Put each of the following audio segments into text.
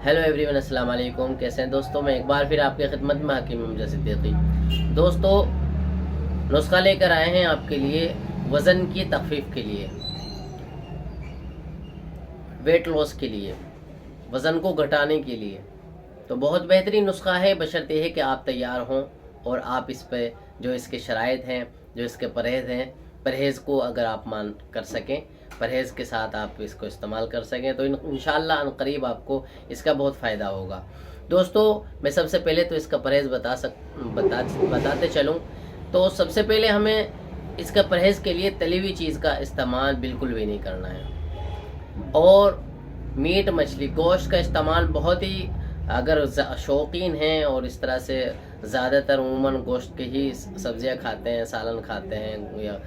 Hello everyone, अस्सलाम वालेकुम। कैसे हैं दोस्तों? मैं एक बार फिर आपकी खिदमत में हकीम हमजा सिद्दीकी। दोस्तों, नुस्खा लेकर आए हैं आपके लिए वज़न की तखफीफ के लिए, वेट लॉस के लिए, वज़न को घटाने के लिए। तो बहुत बेहतरीन नुस्खा है, बशर्ते है कि आप तैयार हों और आप इस पे जो इसके शराइत हैं, जो इसके परहेज़ हैं, परहेज़ को अगर आप मान कर सकें, परहेज़ के साथ आप इसको इस्तेमाल कर सकें तो इंशाअल्लाह अनक़रीब आपको इसका बहुत फ़ायदा होगा। दोस्तों, मैं सबसे पहले तो इसका परहेज़ बताते चलूँ तो सबसे पहले हमें इसका परहेज़ के लिए तली हुई चीज़ का इस्तेमाल बिल्कुल भी नहीं करना है। और मीट, मछली, गोश्त का इस्तेमाल बहुत ही, अगर शौकीन हैं और इस तरह से ज़्यादातर उमूमन गोश्त की ही सब्ज़ियाँ खाते हैं, सालन खाते हैं या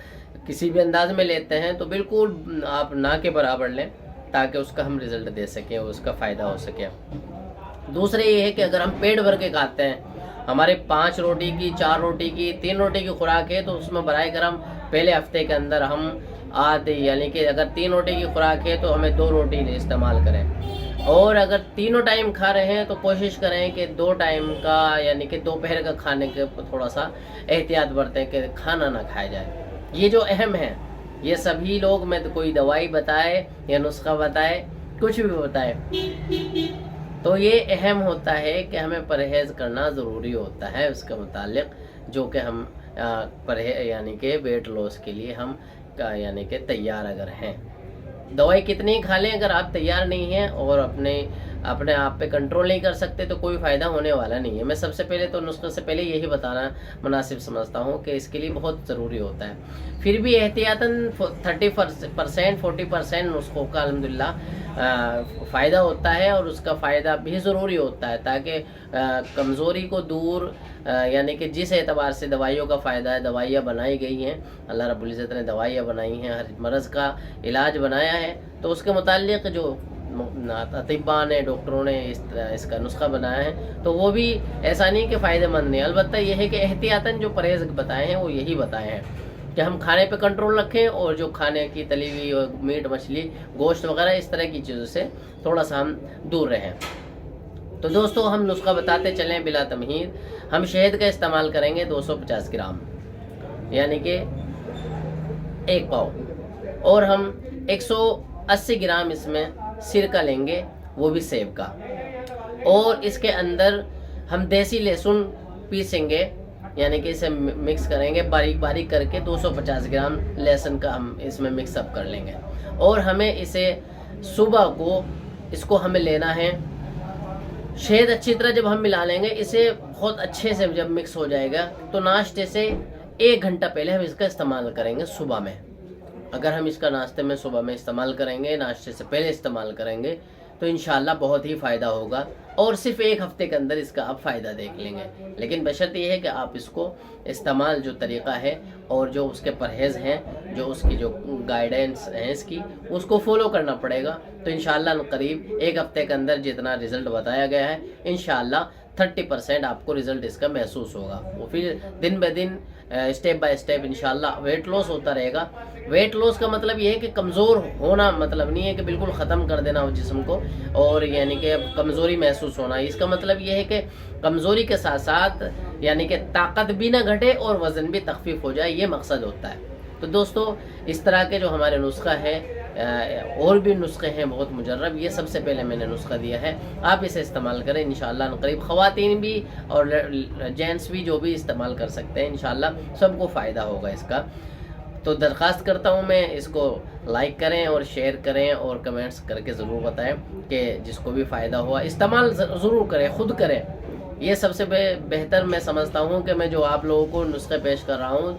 किसी भी अंदाज में लेते हैं, तो बिल्कुल आप ना के बराबर लें ताकि उसका हम रिज़ल्ट दे सकें और उसका फ़ायदा हो सके। दूसरे ये है कि अगर हम पेट भर के खाते हैं, हमारे 5 रोटी की, 4 रोटी की, 3 रोटी की खुराक है, तो उसमें बराए करम पहले हफ्ते के अंदर हम आधे, यानी कि अगर 3 रोटी की खुराक है तो हमें 2 रोटी इस्तेमाल करें। और अगर तीनों टाइम खा रहे हैं तो कोशिश करें कि 2 टाइम का, यानी कि दोपहर का खाने के थोड़ा सा एहतियात बरतें कि खाना ना खाया जाए। ये जो अहम है, ये सभी लोग, मैं तो कोई दवाई बताए या नुस्खा बताए, कुछ भी बताए, तो ये अहम होता है कि हमें परहेज़ करना ज़रूरी होता है उसके मुतालिक, जो कि हम यानी कि वेट लॉस के लिए हम यानी कि तैयार अगर हैं। दवाई कितनी ही खा लें, अगर आप तैयार नहीं हैं और अपने आप पे कंट्रोल नहीं कर सकते तो कोई फ़ायदा होने वाला नहीं है। मैं सबसे पहले तो नुस्खे से पहले यही बताना मुनासिब समझता हूँ कि इसके लिए बहुत ज़रूरी होता है। फिर भी एहतियातन 30% 40% नुस्खों का अल्हम्दुलिल्लाह फ़ायदा होता है और उसका फ़ायदा भी ज़रूरी होता है, ताकि कमज़ोरी को दूर, यानी कि जिस एतबार से दवाइयों का फ़ायदा है, दवाइयाँ बनाई गई हैं, अल्लाह रब्बुल इज़्ज़त ने दवाइयाँ बनाई हैं, हर मरज़ का इलाज बनाया है, तो उसके मुताल्लिक़ जो अतिब्बा ने, डॉक्टरों ने इसका नुस्खा बनाया है, तो वो भी ऐसा नहीं कि फ़ायदेमंद नहीं, अलबत्ता ये है कि एहतियातन जो परहेज़ बताए हैं वो यही बताए हैं कि हम खाने पे कंट्रोल रखें और जो खाने की तली हुई और मीट, मछली, गोश्त वगैरह इस तरह की चीज़ों से थोड़ा सा हम दूर रहें। तो दोस्तों, हम नुस्खा बताते चलें बिला तमहीद। हम शहद का इस्तेमाल करेंगे 250 ग्राम, यानी कि 1 पाव, और हम 180 ग्राम इसमें सिरका लेंगे, वो भी सेब का, और इसके अंदर हम देसी लहसुन पीसेंगे, यानी कि इसे मिक्स करेंगे बारीक बारीक करके। 250 ग्राम लहसुन का हम इसमें मिक्सअप कर लेंगे और हमें इसे सुबह को इसको हमें लेना है। शहद अच्छी तरह जब हम मिला लेंगे, इसे बहुत अच्छे से जब मिक्स हो जाएगा तो नाश्ते से 1 घंटा पहले हम इसका इस्तेमाल करेंगे सुबह में। अगर हम इसका नाश्ते में सुबह में इस्तेमाल करेंगे, नाश्ते से पहले इस्तेमाल करेंगे, तो इंशाल्लाह बहुत ही फ़ायदा होगा और सिर्फ 1 हफ़्ते के अंदर इसका आप फ़ायदा देख लेंगे। लेकिन बशर्त ये है कि आप इसको इस्तेमाल, जो तरीक़ा है और जो उसके परहेज़ हैं, जो उसकी जो गाइडेंस हैं इसकी, उसको फॉलो करना पड़ेगा। तो इंशाल्लाह करीब 1 हफ़्ते के अंदर जितना रिज़ल्ट बताया गया है, इंशाल्लाह 30% आपको रिज़ल्ट इसका महसूस होगा। वो फिर दिन ब दिन स्टेप बाय स्टेप इंशाल्लाह वेट लॉस होता रहेगा। वेट लॉस का मतलब ये है कि कमज़ोर होना मतलब नहीं है कि बिल्कुल ख़त्म कर देना हो जिस्म को, और यानी कि कमज़ोरी महसूस होना। इसका मतलब ये है कि कमज़ोरी के साथ साथ यानी कि ताकत भी ना घटे और वज़न भी तख़फ़ीफ़ हो जाए, ये मकसद होता है। तो दोस्तों, इस तरह के जो हमारे नुस्खा है, और भी नुस्खे हैं बहुत मुजर्रब, ये सबसे पहले मैंने नुस्खा दिया है, आप इसे इस्तेमाल करें। इंशाअल्लाह करीब ख़वातीन भी और जेंट्स भी जो भी इस्तेमाल कर सकते हैं, इंशाअल्लाह सबको फ़ायदा होगा इसका। तो दरख्वास्त करता हूँ मैं, इसको लाइक करें और शेयर करें और कमेंट्स करके ज़रूर बताएं कि जिसको भी फ़ायदा हुआ इस्तेमाल ज़रूर करें, ख़ुद करें। ये सबसे बेहतर मैं समझता हूँ कि मैं जो आप लोगों को नुस्खे पेश कर रहा हूँ,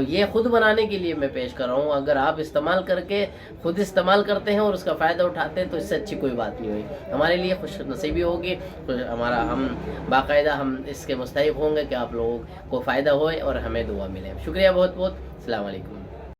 ये ख़ुद बनाने के लिए मैं पेश कर रहा हूँ। अगर आप इस्तेमाल करके ख़ुद इस्तेमाल करते हैं और उसका फ़ायदा उठाते हैं तो इससे अच्छी कोई बात नहीं हुई। हमारे लिए खुश नसीबी होगी, हम बाकायदा हम इसके मुस्तहिक़ होंगे कि आप लोगों को फ़ायदा होए और हमें दुआ मिले। शुक्रिया बहुत बहुत। अस्सलाम वालेकुम।